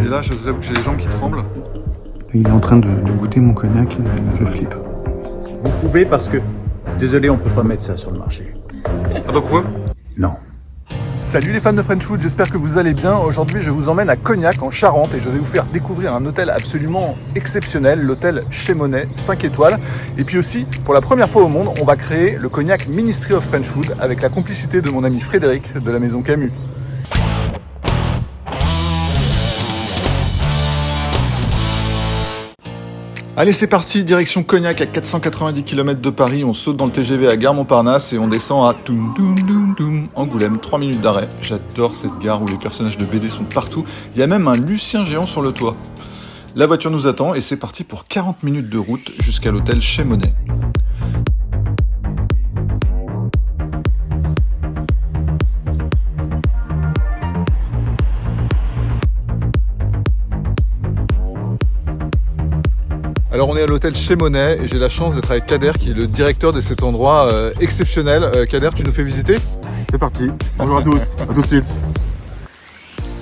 Et là, je vous avoue que j'ai les jambes qui tremblent. Il est en train de goûter mon cognac, je flippe. Vous pouvez parce que, désolé, on peut pas mettre ça sur le marché. Ah bah pourquoi? Non. Salut les fans de French Food, j'espère que vous allez bien. Aujourd'hui, je vous emmène à Cognac, en Charente, et je vais vous faire découvrir un hôtel absolument exceptionnel, l'hôtel Chemonnet, 5 étoiles. Et puis aussi, pour la première fois au monde, on va créer le Cognac Ministry of French Food avec la complicité de mon ami Frédéric de la maison Camus. Allez, c'est parti, direction Cognac à 490 km de Paris. On saute dans le TGV à Gare Montparnasse et on descend à Angoulême, 3 minutes d'arrêt. J'adore cette gare où les personnages de BD sont partout. Il y a même un Lucien géant sur le toit. La voiture nous attend et c'est parti pour 40 minutes de route jusqu'à l'hôtel Chemonnet. Alors on est à l'hôtel Chemonnet et j'ai la chance d'être avec Kader qui est le directeur de cet endroit exceptionnel. Kader, tu nous fais visiter? C'est parti, bonjour à tous, à tout de suite.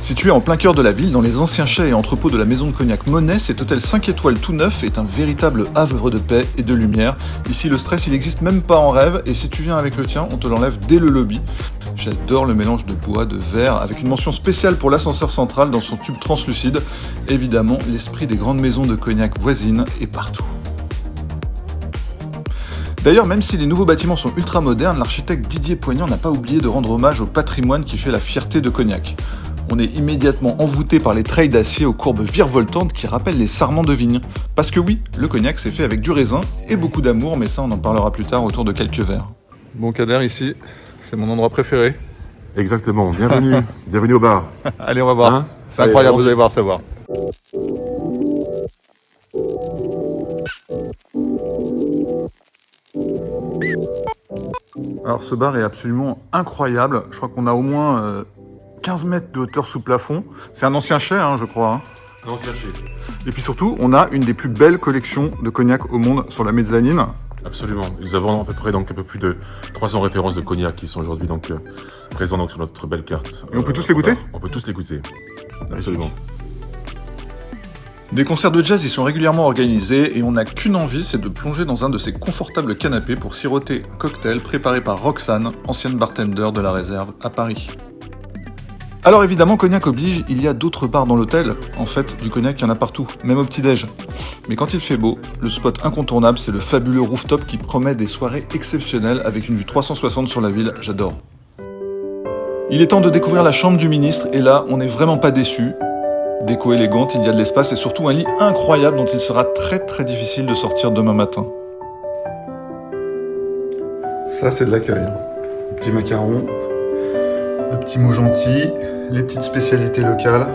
Situé en plein cœur de la ville, dans les anciens chais et entrepôts de la maison de Cognac Monet, cet hôtel 5 étoiles tout neuf est un véritable havre de paix et de lumière. Ici, le stress, il n'existe même pas en rêve, et si tu viens avec le tien, on te l'enlève dès le lobby. J'adore le mélange de bois, de verre, avec une mention spéciale pour l'ascenseur central dans son tube translucide. Évidemment, l'esprit des grandes maisons de Cognac voisines est partout. D'ailleurs, même si les nouveaux bâtiments sont ultra modernes, l'architecte Didier Poignant n'a pas oublié de rendre hommage au patrimoine qui fait la fierté de Cognac. On est immédiatement envoûté par les treilles d'acier aux courbes virevoltantes qui rappellent les sarments de vigne. Parce que oui, le cognac c'est fait avec du raisin et beaucoup d'amour, mais ça on en parlera plus tard autour de quelques verres. Bon Kader, ici, c'est mon endroit préféré. Exactement, bienvenue, bienvenue au bar. Allez, on va voir. Hein? C'est incroyable, Allez, vous allez voir, ça va. Alors ce bar est absolument incroyable. Je crois qu'on a au moins 15 mètres de hauteur sous plafond. C'est un ancien chai, je crois. Un ancien chai. Et puis surtout, on a une des plus belles collections de cognac au monde sur la mezzanine. Absolument, nous avons à peu près donc un peu plus de 300 références de cognac qui sont aujourd'hui donc présentes donc, sur notre belle carte. Et on peut tous les goûter? On peut tous les goûter, absolument. Des concerts de jazz y sont régulièrement organisés et on n'a qu'une envie, c'est de plonger dans un de ces confortables canapés pour siroter un cocktail préparé par Roxane, ancienne bartender de la Réserve à Paris. Alors évidemment, cognac oblige, il y a d'autres bars dans l'hôtel. En fait, du cognac, il y en a partout, même au petit-déj. Mais quand il fait beau, le spot incontournable, c'est le fabuleux rooftop qui promet des soirées exceptionnelles avec une vue 360 sur la ville, j'adore. Il est temps de découvrir la chambre du ministre, et là, on n'est vraiment pas déçus. Déco élégante, il y a de l'espace et surtout un lit incroyable dont il sera très difficile de sortir demain matin. Ça, c'est de l'accueil. Le petit macaron, le petit mot gentil, les petites spécialités locales.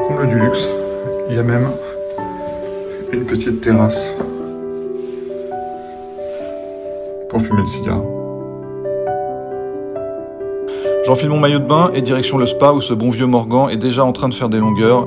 Comble du luxe. Il y a même une petite terrasse pour fumer le cigare. J'enfile mon maillot de bain et direction le spa où ce bon vieux Morgan est déjà en train de faire des longueurs.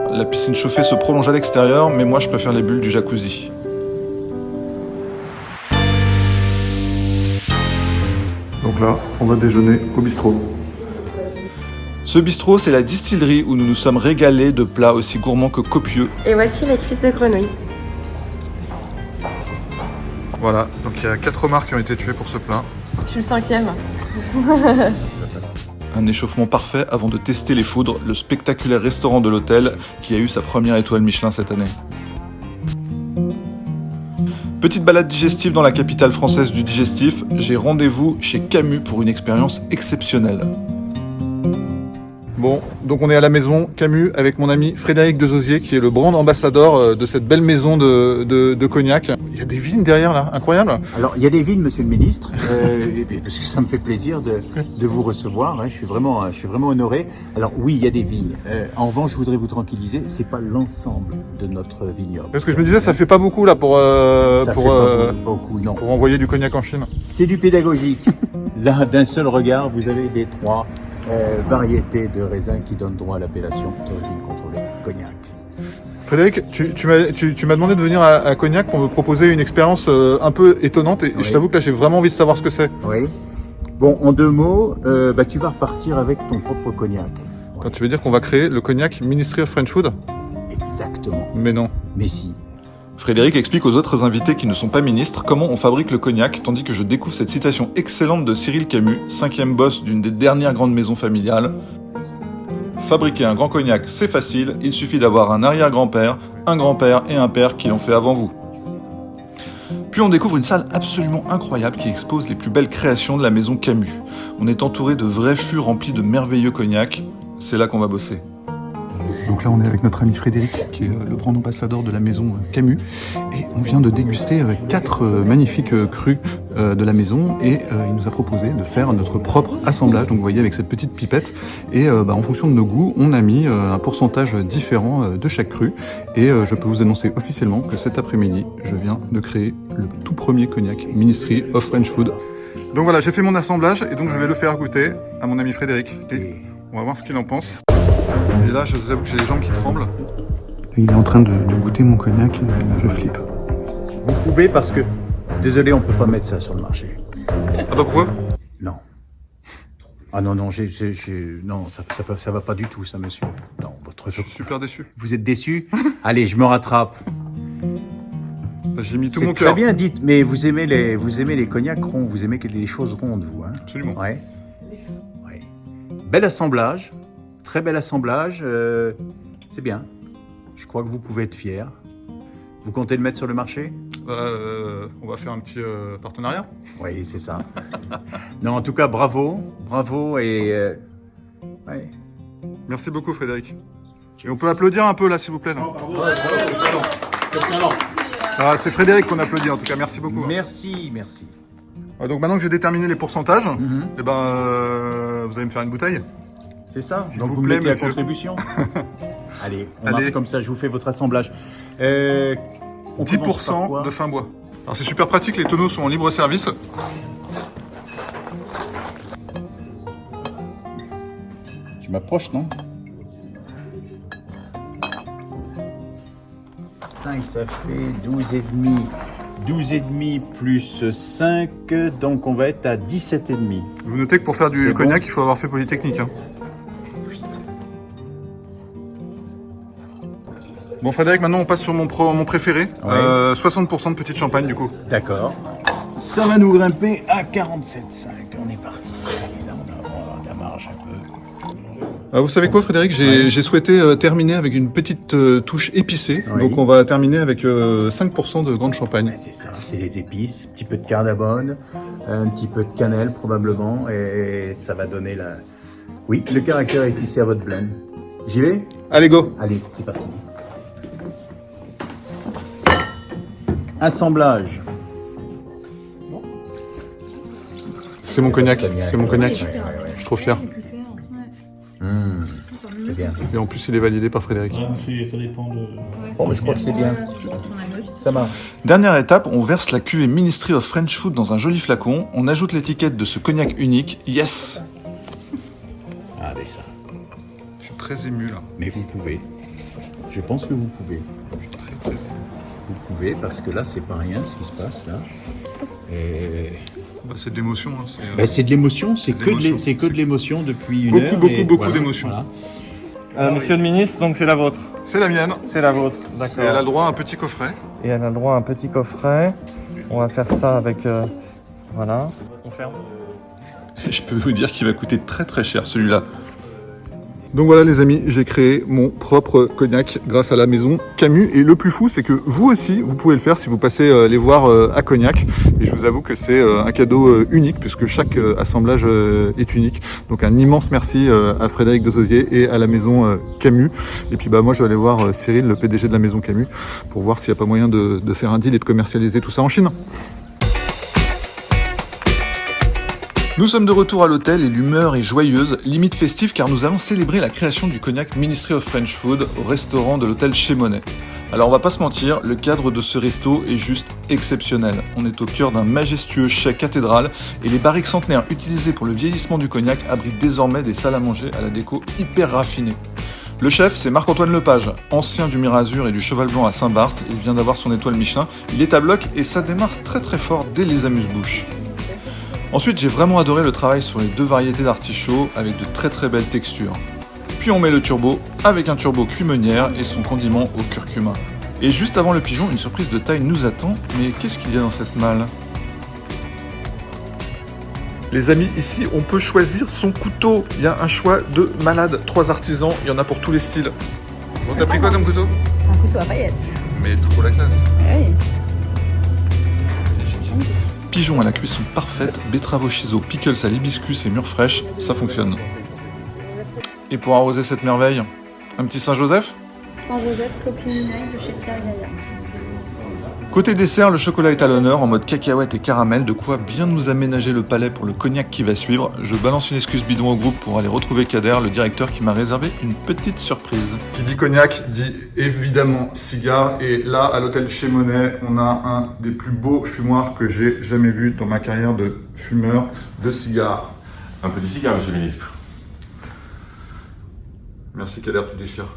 La piscine chauffée se prolonge à l'extérieur, mais moi je préfère les bulles du jacuzzi. Donc là, on va déjeuner au bistrot. Ce bistrot, c'est la distillerie où nous nous sommes régalés de plats aussi gourmands que copieux. Et voici les cuisses de grenouille. Voilà, donc il y a 4 homards qui ont été tués pour ce plat. Je suis le 5e. Un échauffement parfait avant de tester les foudres, le spectaculaire restaurant de l'hôtel qui a eu sa première étoile Michelin cette année. Petite balade digestive dans la capitale française du digestif, j'ai rendez-vous chez Camus pour une expérience exceptionnelle. Bon, donc on est à la maison Camus avec mon ami Frédéric Dezosier qui est le brand ambassadeur de cette belle maison de cognac. Il y a des vignes derrière là, incroyable. Alors, il y a des vignes, monsieur le ministre, parce que ça me fait plaisir de vous recevoir. Je suis vraiment honoré. Alors oui, il y a des vignes. En revanche, je voudrais vous tranquilliser, c'est pas l'ensemble de notre vignoble. Parce que je me disais, ça fait pas beaucoup là pour beaucoup, non. pour envoyer du cognac en Chine. C'est du pédagogique. Là, d'un seul regard, vous avez les 3 variétés de raisins qui donnent droit à l'appellation d'origine contrôlée, cognac. Frédéric, tu m'as demandé de venir à Cognac pour me proposer une expérience un peu étonnante et Oui. je t'avoue que là j'ai vraiment envie de savoir ce que c'est. Oui. Bon, en 2 mots, tu vas repartir avec ton propre cognac. Quand tu veux dire qu'on va créer le cognac Ministry of French Food? Exactement. Mais non. Mais si. Frédéric explique aux autres invités qui ne sont pas ministres comment on fabrique le cognac, tandis que je découvre cette citation excellente de Cyril Camus, 5e boss d'une des dernières grandes maisons familiales. Fabriquer un grand cognac, c'est facile, il suffit d'avoir un arrière-grand-père, un grand-père et un père qui l'ont fait avant vous. Puis on découvre une salle absolument incroyable qui expose les plus belles créations de la maison Camus. On est entouré de vrais fûts remplis de merveilleux cognac, c'est là qu'on va bosser. Donc là, on est avec notre ami Frédéric, qui est le brand ambassadeur de la maison Camus. Et on vient de déguster 4 magnifiques crus de la maison. Et il nous a proposé de faire notre propre assemblage. Donc vous voyez, avec cette petite pipette. Et en fonction de nos goûts, on a mis un pourcentage différent de chaque cru. Et je peux vous annoncer officiellement que cet après-midi, je viens de créer le tout premier cognac Ministry of French Food. Donc voilà, j'ai fait mon assemblage et donc je vais le faire goûter à mon ami Frédéric. Et on va voir ce qu'il en pense. Et là, je vous avoue que j'ai les jambes qui tremblent. Il est en train de goûter mon cognac, je flippe. Vous pouvez parce que, désolé, on peut pas mettre ça sur le marché. Ah bah pourquoi? Non. Ah non, non, non, ça va pas du tout, ça, monsieur. Non, votre... Je suis super déçu. Vous êtes déçu? Allez, je me rattrape. J'ai mis tout C'est mon très cœur. bien, dites, mais vous aimez les cognacs ronds, vous aimez les choses rondes, vous, hein? Absolument. Ouais. Ouais. Bel assemblage, très bel assemblage, c'est bien. Je crois que vous pouvez être fier. Vous comptez le mettre sur le marché? On va faire un petit partenariat. Oui, c'est ça. Non, en tout cas, bravo, bravo et... ouais. Merci beaucoup, Frédéric. Et on peut applaudir un peu là, s'il vous plaît. Là. Ah, c'est Frédéric qu'on applaudit en tout cas. Merci beaucoup. Merci, merci. Donc maintenant que j'ai déterminé les pourcentages, Mhm. eh ben, vous allez me faire une bouteille. C'est ça? S'il Donc vous vous plaît, mettez monsieur. à contribution? Allez, on Allez. marche comme ça, je vous fais votre assemblage. On commence par quoi? 10% de fin bois. Alors c'est super pratique, les tonneaux sont en libre service. Tu m'approches, non? 5, ça fait 12,5. 12,5 plus 5, donc on va être à 17,5. Vous notez que pour faire du C'est cognac, bon. il faut avoir fait Polytechnique. Hein. Bon Frédéric, maintenant on passe sur mon préféré. Ouais. 60% de petite champagne du coup. D'accord. Ça va nous grimper à 47,5. On est parti. Allez, là, on a de la marge un peu. Vous savez quoi Frédéric, j'ai souhaité terminer avec une petite touche épicée. Oui. Donc on va terminer avec 5% de grande champagne. Ouais, c'est ça, c'est les épices. Un petit peu de cardamone, un petit peu de cannelle probablement. Et ça va donner la... Oui, le caractère épicé à votre blend. J'y vais? Allez go. Allez, c'est parti. Assemblage. C'est mon cognac, c'est mon cognac. Ouais, ouais, ouais. Je suis trop fier. C'est bien. Et en plus il est validé par Frédéric. Ça dépend de... Bon, mais je crois que c'est bien. Ça marche. Dernière étape, on verse la cuvée Ministry of French Food dans un joli flacon, on ajoute l'étiquette de ce cognac unique, yes. Allez, ça. Je suis très ému là. Mais vous pouvez. Je pense que vous pouvez. Vous pouvez, parce que là, c'est pas rien ce qui se passe là. Et... Bah, c'est de l'émotion. Hein, Ben, c'est de l'émotion, c'est que, l'émotion. que de l'émotion depuis une Beaucoup, heure. beaucoup, et beaucoup voilà, d'émotion. voilà. Monsieur le ministre, donc c'est la vôtre. C'est la mienne. C'est la vôtre, Et d'accord. elle a le droit à un petit coffret. Et elle a le droit à un petit coffret. On va faire ça avec... voilà. On ferme. Je peux vous dire qu'il va coûter très très cher celui-là. Donc voilà les amis, j'ai créé mon propre cognac grâce à la maison Camus. Et le plus fou, c'est que vous aussi, vous pouvez le faire si vous passez les voir à Cognac. Et je vous avoue que c'est un cadeau unique puisque chaque assemblage est unique. Donc un immense merci à Frédéric Desosiers et à la maison Camus. Et puis bah moi je vais aller voir Cyril, le PDG de la maison Camus, pour voir s'il n'y a pas moyen de faire un deal et de commercialiser tout ça en Chine. Nous sommes de retour à l'hôtel et l'humeur est joyeuse, limite festive car nous allons célébrer la création du cognac Ministry of French Food au restaurant de l'hôtel Chez Monet. Alors on va pas se mentir, le cadre de ce resto est juste exceptionnel. On est au cœur d'un majestueux chai cathédrale et les barriques centenaires utilisées pour le vieillissement du cognac abritent désormais des salles à manger à la déco hyper raffinée. Le chef, c'est Marc-Antoine Lepage, ancien du Mirazur et du Cheval Blanc à Saint-Barth. Il vient d'avoir son étoile Michelin. Il est à bloc et ça démarre très très fort dès les amuse-bouches. Ensuite, j'ai vraiment adoré le travail sur les 2 variétés d'artichauts avec de très très belles textures. Puis on met le turbo avec un turbo cuisinière et son condiment au curcuma. Et juste avant le pigeon, une surprise de taille nous attend, mais qu'est-ce qu'il y a dans cette malle? Les amis, ici on peut choisir son couteau. Il y a un choix de malade, 3 artisans, il y en a pour tous les styles. Bon, t'as pris quoi comme couteau? Un couteau à paillettes. Mais trop la classe. Oui. Pigeon à la cuisson parfaite, betterave au chiso, pickles à l'hibiscus et mûres fraîches, ça fonctionne. Et pour arroser cette merveille, un petit Saint-Joseph? Saint-Joseph, coquille de chez Pierre Gaillard. Côté dessert, le chocolat est à l'honneur, en mode cacahuète et caramel, de quoi bien nous aménager le palais pour le cognac qui va suivre. Je balance une excuse bidon au groupe pour aller retrouver Kader, le directeur qui m'a réservé une petite surprise. Qui dit cognac dit évidemment cigare, et là, à l'hôtel Chez Monet, on a un des plus beaux fumoirs que j'ai jamais vu dans ma carrière de fumeur de cigares. Un petit cigare, monsieur le ministre. Merci Kader, tu déchires.